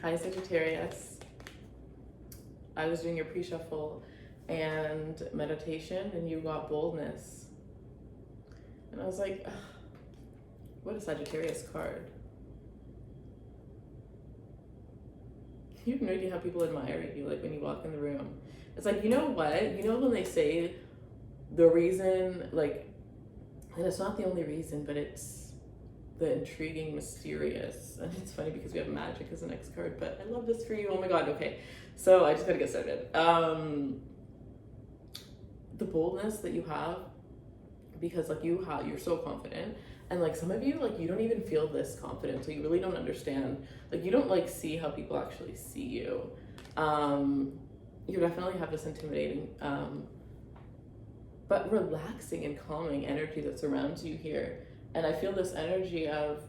Hi, Sagittarius. I was doing your pre-shuffle and meditation, and you got boldness. And I was like, ugh, what a Sagittarius card. You have no idea how people admire you, like when you walk in the room. It's like, you know what? You know when they say the reason, like, and it's not the only reason, but it's the intriguing, mysterious. And it's funny because we have magic as the next card, but I love this for you. Oh my God, okay. So I just gotta get started. The boldness that you have, because like you're so confident. And like some of you, like you don't even feel this confident, so you really don't understand. Like you don't like see how people actually see you. You definitely have this intimidating, but relaxing and calming energy that surrounds you here. And I feel this energy of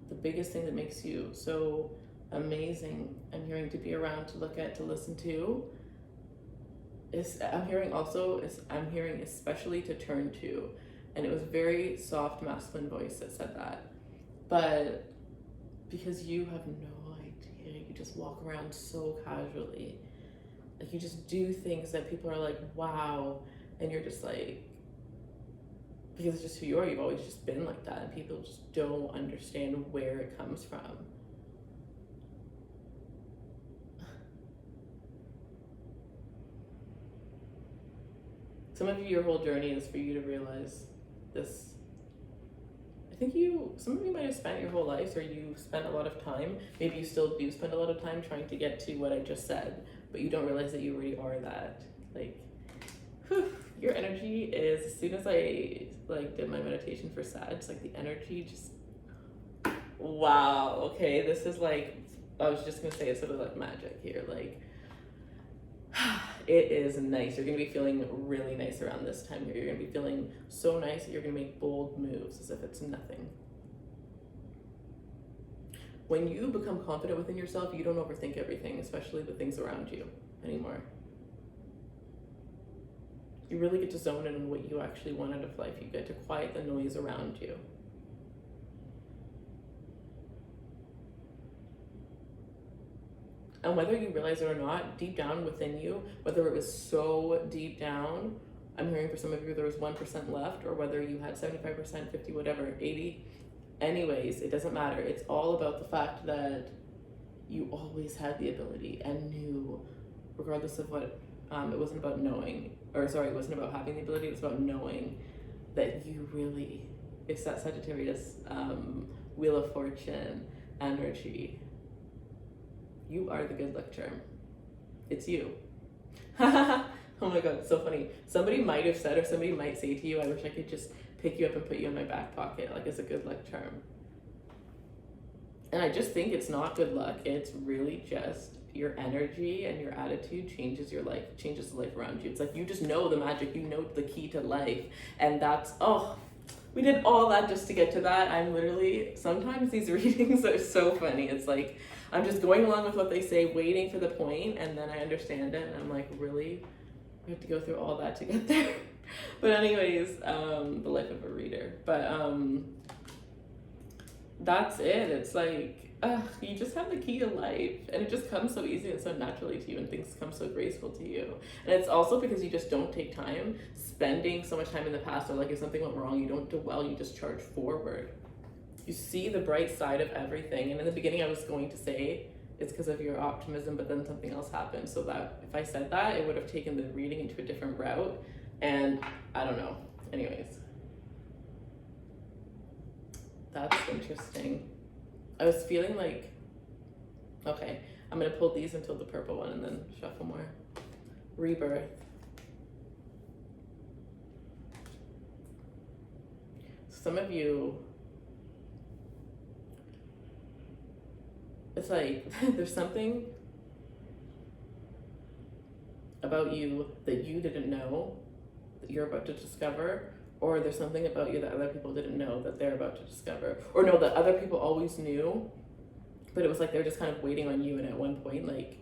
the biggest thing that makes you so amazing. I'm hearing to be around, to look at, to listen to. I'm hearing especially to turn to. And it was very soft masculine voice that said that. But because you have no idea, you just walk around so casually. Like you just do things that people are like, wow. And you're just like, because it's just who you are, you've always just been like that. And people just don't understand where it comes from. Some of you, your whole journey is for you to realize this. I think some of you might have spent your whole life, or you spent a lot of time, maybe you still do spend a lot of time trying to get to what I just said, but you don't realize that you already are that. Like, whew, your energy is, as soon as I like did my meditation for Sag, like the energy just, wow, okay, this is like, I was just gonna say it's sort of like magic here, like, it is nice. You're gonna be feeling really nice around this time here. You're gonna be feeling so nice that you're gonna make bold moves as if it's nothing. When you become confident within yourself, you don't overthink everything, especially the things around you anymore. You really get to zone in on what you actually want out of life. You get to quiet the noise around you. And whether you realize it or not, deep down within you, whether it was so deep down, I'm hearing for some of you there was 1% left, or whether you had 75%, 50, whatever, 80. Anyways, it doesn't matter. It's all about the fact that you always had the ability and knew, regardless of what, it wasn't about knowing, it wasn't about having the ability, it was about knowing that you really, it's that Sagittarius Wheel of Fortune energy. You are the good luck charm. It's you. Oh my God, it's so funny. Somebody might have said, or somebody might say to you, I wish I could just pick you up and put you in my back pocket, like as a good luck charm. And I just think it's not good luck. It's really just your energy and your attitude changes your life, changes the life around you. It's like you just know the magic, you know the key to life. And that's, oh, we did all that just to get to that. I'm literally, sometimes these readings are so funny. It's like, I'm just going along with what they say, waiting for the point, and then I understand it, and I'm like, really? We have to go through all that to get there? But anyways, the life of a reader. But that's it. It's like, you just have the key to life, and it just comes so easy and so naturally to you, and things come so graceful to you. And it's also because you just don't take time spending so much time in the past, or like if something went wrong, you don't dwell, you just charge forward. You see the bright side of everything. And in the beginning I was going to say it's because of your optimism, but then something else happened, so that if I said that, it would have taken the reading into a different route, and I don't know. Anyways, that's interesting. I was feeling like, okay, I'm gonna pull these until the purple one and then shuffle more. Rebirth. Some of you, it's like there's something about you that you didn't know that you're about to discover, or there's something about you that other people didn't know that they're about to discover, or no, that other people always knew, but it was like they're just kind of waiting on you. And at one point, like,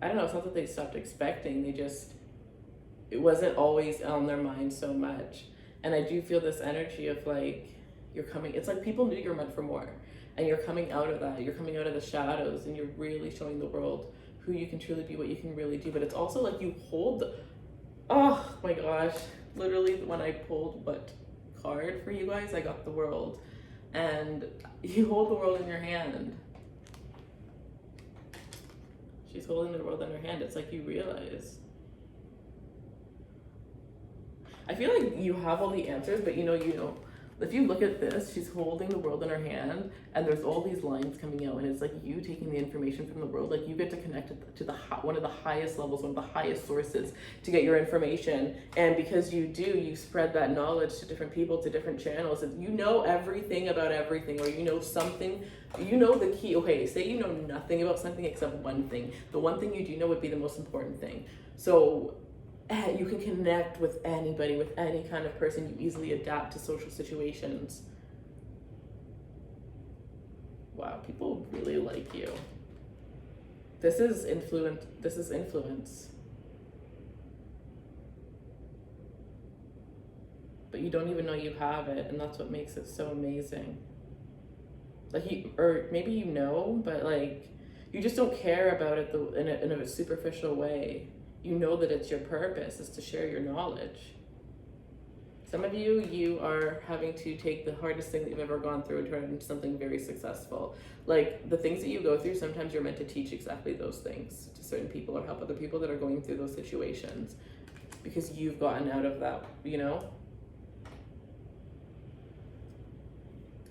I don't know, it's not that they stopped expecting, it wasn't always on their mind so much. And I do feel this energy of like, you're coming, it's like people knew you're meant for more. and you're coming out of that. You're coming out of the shadows, and you're really showing the world who you can truly be, what you can really do. But it's also like you hold oh my gosh, literally when I pulled what card for you guys, I got the world. And you hold the world in your hand. She's holding the world in her hand. It's like you realize. I feel like you have all the answers, but you know, if you look at this, she's holding the world in her hand, and there's all these lines coming out, and it's like you taking the information from the world. Like you get to connect to one of the highest levels, one of the highest sources to get your information. And because you do, you spread that knowledge to different people, to different channels. And you know everything about everything, or you know something, you know the key. Okay, say you know nothing about something except one thing. The one thing you do know would be the most important thing. So you can connect with anybody, with any kind of person. You easily adapt to social situations. Wow, people really like you. This is influence. But you don't even know you have it, and that's what makes it so amazing. Like or maybe you know, but like you just don't care about it in a superficial way. You know that it's your purpose is to share your knowledge. Some of you are having to take the hardest thing that you've ever gone through and turn it into something very successful. Like the things that you go through, sometimes you're meant to teach exactly those things to certain people or help other people that are going through those situations because you've gotten out of that, you know?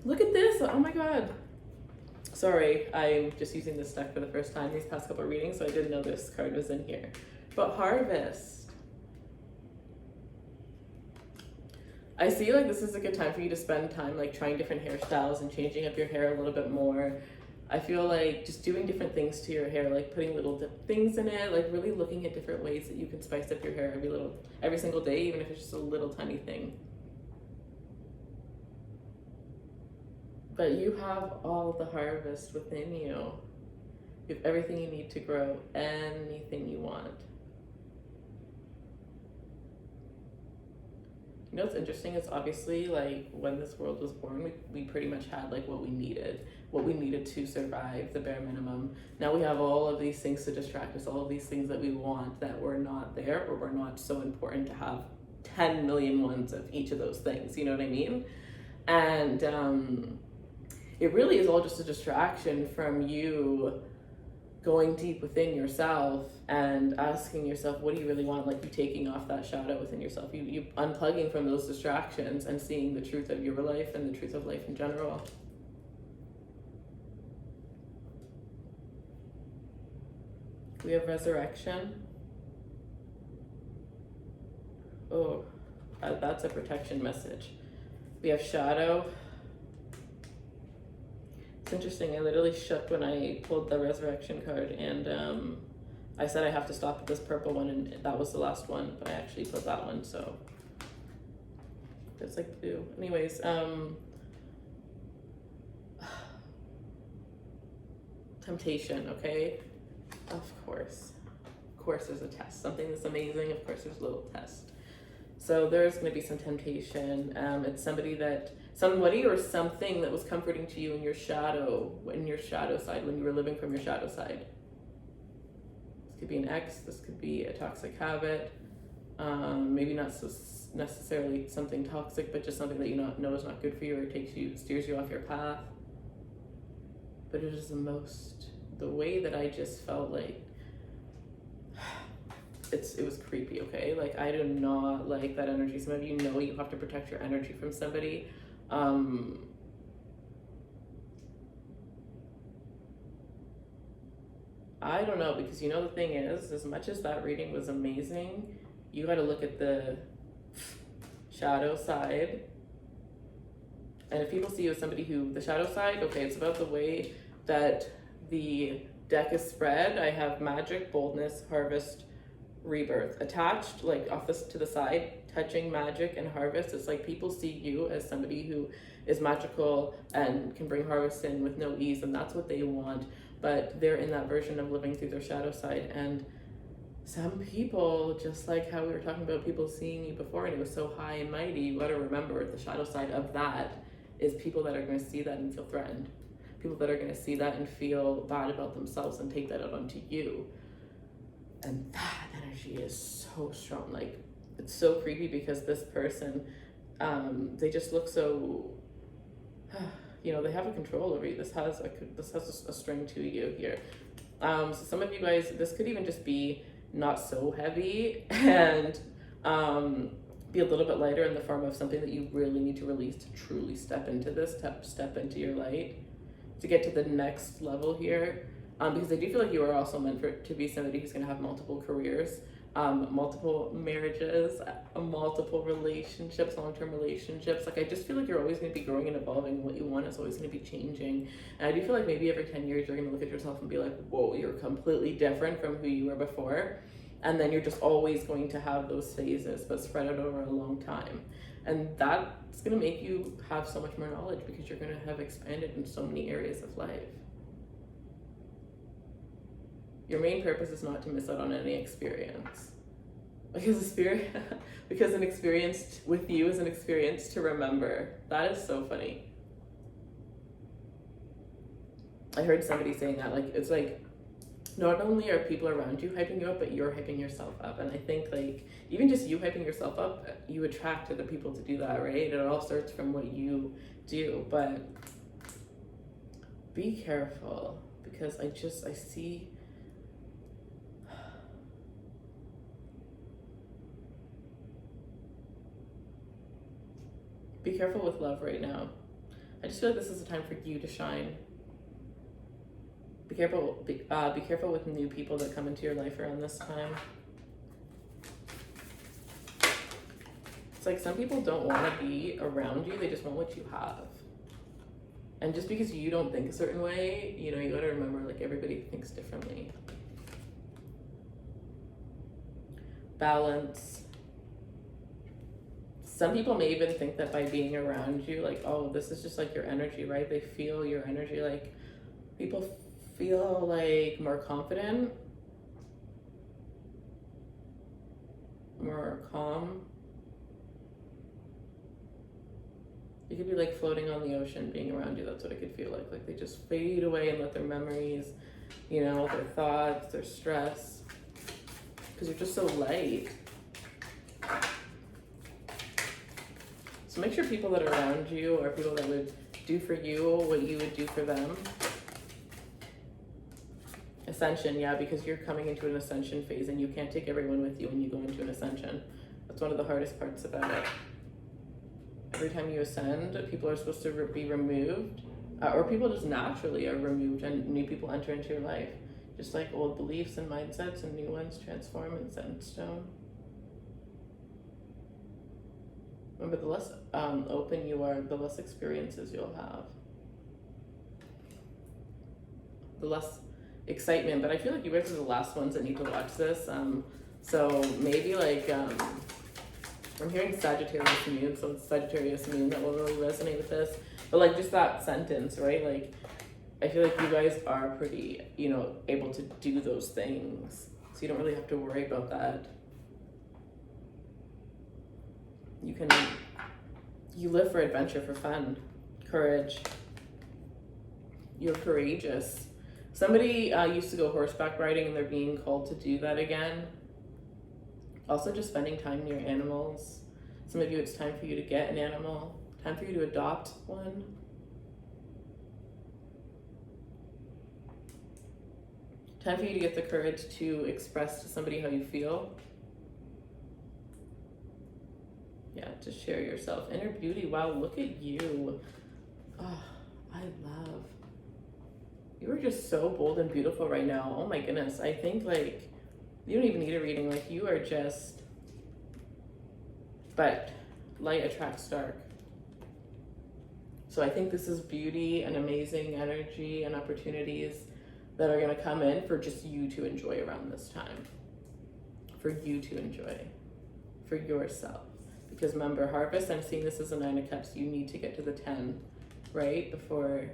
Look at this, oh my God. Sorry, I'm just using this deck for the first time these past couple of readings, so I didn't know this card was in here. But harvest. I see like this is a good time for you to spend time like trying different hairstyles and changing up your hair a little bit more. I feel like just doing different things to your hair, like putting little things in it, like really looking at different ways that you can spice up your hair every single day, even if it's just a little tiny thing. But you have all the harvest within you. You have everything you need to grow anything you want. You know what's interesting is obviously like when this world was born, we pretty much had like what we needed to survive, the bare minimum. Now we have all of these things to distract us, all of these things that we want that were not there or were not so important to have 10 million ones of each of those things, you know what I mean? And it really is all just a distraction from you going deep within yourself and asking yourself, what do you really want? Like you taking off that shadow within yourself, you unplugging from those distractions and seeing the truth of your life and the truth of life in general. We have resurrection. Oh, that's a protection message. We have shadow. It's interesting, I literally shook when I pulled the resurrection card, and I said I have to stop at this purple one, and that was the last one, but I actually put that one, so it's like blue. Anyways, temptation, okay? Of course there's a test. Something that's amazing, of course there's a little test. So there's going to be some temptation. It's somebody or something that was comforting to you in your shadow side, when you were living from your shadow side. This could be an ex, this could be a toxic habit, maybe not so necessarily something toxic, but just something that you know is not good for you or steers you off your path. But it is the way that I just felt like, it was creepy, okay? Like, I do not like that energy. Some of you know you have to protect your energy from somebody. I don't know, because you know the thing is, as much as that reading was amazing, you got to look at the shadow side. And if people see you as somebody the shadow side, okay, it's about the way that the deck is spread. I have magic, boldness, harvest, rebirth attached, like off to the side, touching magic and harvest. It's like people see you as somebody who is magical and can bring harvest in with no ease, and that's what they want, but they're in that version of living through their shadow side. And some people, just like how we were talking about people seeing you before and it was so high and mighty, you got to remember the shadow side of that is people that are going to see that and feel threatened. people that are going to see that and feel bad about themselves and take that out onto you. And that energy is so strong. Like, it's so creepy because this person, they just look so, you know, they have a control over you. This has a string to you here. So some of you guys, this could even just be not so heavy and be a little bit lighter in the form of something that you really need to release to truly step into this, step into your light, to get to the next level here. Because I do feel like you are also meant to be somebody who's going to have multiple careers, multiple marriages, multiple relationships, long-term relationships. Like, I just feel like you're always going to be growing and evolving. What you want is always going to be changing. And I do feel like maybe every 10 years you're going to look at yourself and be like, whoa, you're completely different from who you were before. And then you're just always going to have those phases, but spread out over a long time. And that's going to make you have so much more knowledge because you're going to have expanded in so many areas of life. Your main purpose is not to miss out on any experience. Because an experience with you is an experience to remember. That is so funny. I heard somebody saying that, like, it's like, not only are people around you hyping you up, but you're hyping yourself up. And I think, like, even just you hyping yourself up, you attract other people to do that, right? It all starts from what you do. But be careful, because I see be careful with love right now. I just feel like this is a time for you to shine. Be careful with new people that come into your life around this time. It's like some people don't want to be around you, they just want what you have. And just because you don't think a certain way, you know, you gotta remember, like, everybody thinks differently. Balance. Some people may even think that by being around you, like, oh, this is just like your energy, right? They feel your energy. Like, people feel like more confident, more calm. You could be like floating on the ocean being around you. That's what it could feel like. Like, they just fade away and let their memories, you know, their thoughts, their stress, because you're just so light. So make sure people that are around you are people that would do for you what you would do for them. Ascension, yeah, because you're coming into an ascension phase and you can't take everyone with you when you go into an ascension. That's one of the hardest parts about it. Every time you ascend, people are supposed to be removed, or people just naturally are removed and new people enter into your life. Just like old beliefs and mindsets and new ones transform and set in stone. Remember, the less open you are, the less experiences you'll have. The less excitement, but I feel like you guys are the last ones that need to watch this. So maybe like, I'm hearing Sagittarius moon, so it's Sagittarius moon that will really resonate with this. But like, just that sentence, right? Like, I feel like you guys are pretty, you know, able to do those things. So you don't really have to worry about that. You live for adventure, for fun, courage. You're courageous. Somebody used to go horseback riding and they're being called to do that again. Also, just spending time near animals. Some of you, it's time for you to get an animal, time for you to adopt one. Time for you to get the courage to express to somebody how you feel. Yeah, to share yourself. Inner beauty, wow, look at you. Oh, I love. You are just so bold and beautiful right now. Oh my goodness. I think like, you don't even need a reading. Like, you are just, but light attracts dark. So I think this is beauty and amazing energy and opportunities that are going to come in for just you to enjoy around this time. For you to enjoy. For yourself. Because remember, harvest, I'm seeing this as a 9 of Cups. You need to get to the 10, right? Before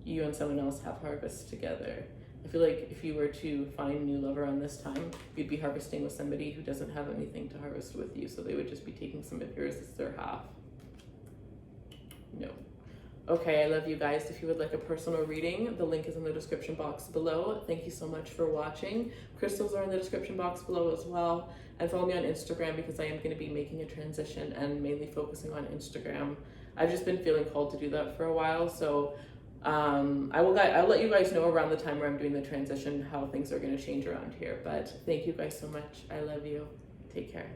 you and someone else have harvest together. I feel like if you were to find a new love around this time, you'd be harvesting with somebody who doesn't have anything to harvest with you. So they would just be taking some of yours as their half. No. Okay, I love you guys. If you would like a personal reading, the link is in the description box below. Thank you so much for watching. Crystals are in the description box below as well. And follow me on Instagram because I am going to be making a transition and mainly focusing on Instagram. I've just been feeling called to do that for a while. So I'll let you guys know around the time where I'm doing the transition how things are going to change around here. But thank you guys so much. I love you. Take care.